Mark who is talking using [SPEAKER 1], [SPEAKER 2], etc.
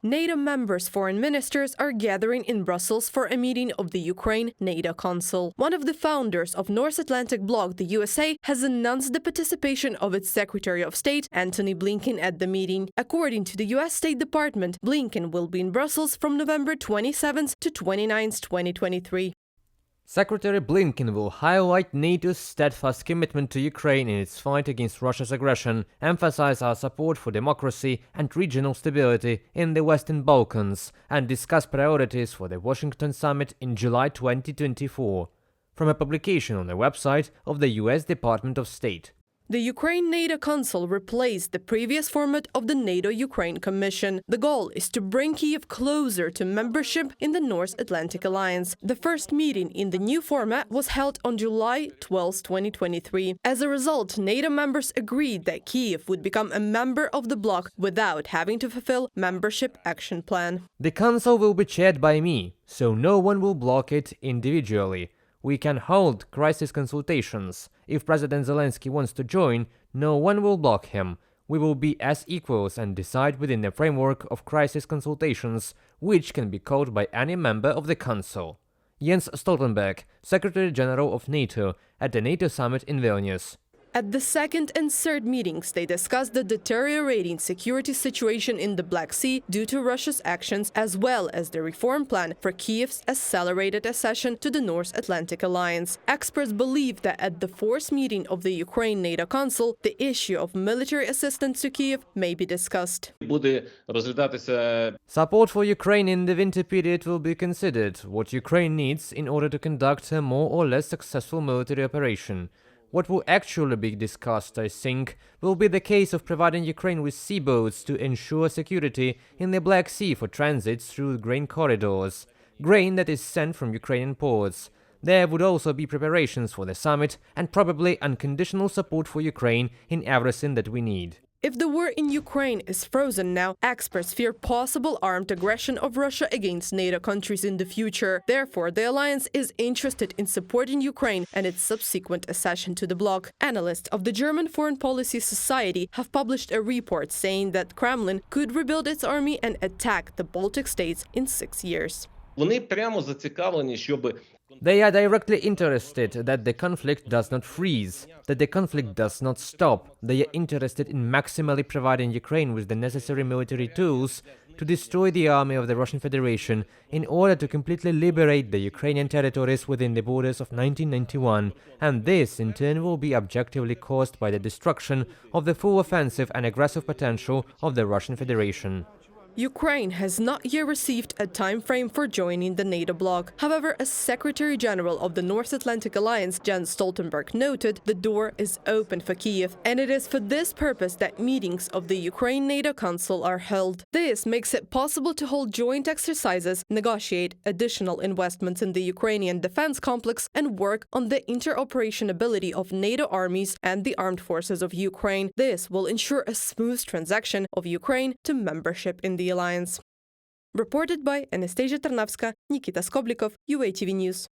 [SPEAKER 1] NATO members' foreign ministers are gathering in Brussels for a meeting of the Ukraine NATO Council. One of the founders of North Atlantic Bloc, the USA, has announced the participation of its Secretary of State, Antony Blinken, at the meeting. According to the US State Department, Blinken will be in Brussels from November 27th to 29th, 2023.
[SPEAKER 2] Secretary Blinken will highlight NATO's steadfast commitment to Ukraine in its fight against Russia's aggression, emphasize our support for democracy and regional stability in the Western Balkans, and discuss priorities for the Washington summit in July 2024, from a publication on the website of the US Department of State.
[SPEAKER 1] The Ukraine NATO Council replaced the previous format of the NATO-Ukraine Commission. The goal is to bring Kyiv closer to membership in the North Atlantic Alliance. The first meeting in the new format was held on July 12, 2023. As a result, NATO members agreed that Kyiv would become a member of the bloc without having to fulfill membership action plan.
[SPEAKER 2] The council will be chaired by me, so no one will block it individually. We can hold crisis consultations. If President Zelensky wants to join, no one will block him. We will be as equals and decide within the framework of crisis consultations, which can be called by any member of the Council. Jens Stoltenberg, Secretary General of NATO, at the NATO summit in Vilnius.
[SPEAKER 1] At the second and third meetings, they discussed the deteriorating security situation in the Black Sea due to Russia's actions, as well as the reform plan for Kyiv's accelerated accession to the North Atlantic Alliance. Experts believe that at the fourth meeting of the Ukraine NATO Council, the issue of military assistance to Kyiv may be discussed.
[SPEAKER 2] Support for Ukraine in the winter period will be considered, what Ukraine needs in order to conduct a more or less successful military operation. What will actually be discussed, I think, will be the case of providing Ukraine with sea boats to ensure security in the Black Sea for transit through grain corridors, grain that is sent from Ukrainian ports. There would also be preparations for the summit and probably unconditional support for Ukraine in everything that we need.
[SPEAKER 1] If the war in Ukraine is frozen now, experts fear possible armed aggression of Russia against NATO countries in the future. Therefore, the alliance is interested in supporting Ukraine and its subsequent accession to the bloc. Analysts of the German Foreign Policy Society have published a report saying that Kremlin could rebuild its army and attack the Baltic states in 6 years.
[SPEAKER 2] They are directly interested that the conflict does not freeze, that the conflict does not stop. They are interested in maximally providing Ukraine with the necessary military tools to destroy the army of the Russian Federation in order to completely liberate the Ukrainian territories within the borders of 1991, and this in turn will be objectively caused by the destruction of the full offensive and aggressive potential of the Russian Federation.
[SPEAKER 1] Ukraine has not yet received a time frame for joining the NATO bloc. However, as Secretary General of the North Atlantic Alliance, Jens Stoltenberg, noted, the door is open for Kyiv, and it is for this purpose that meetings of the Ukraine NATO Council are held. This makes it possible to hold joint exercises, negotiate additional investments in the Ukrainian defense complex, and work on the interoperability of NATO armies and the armed forces of Ukraine. This will ensure a smooth transition of Ukraine to membership in the alliance. Reported by Anastasia Tarnavska, Nikita Skoblikov, UATV News.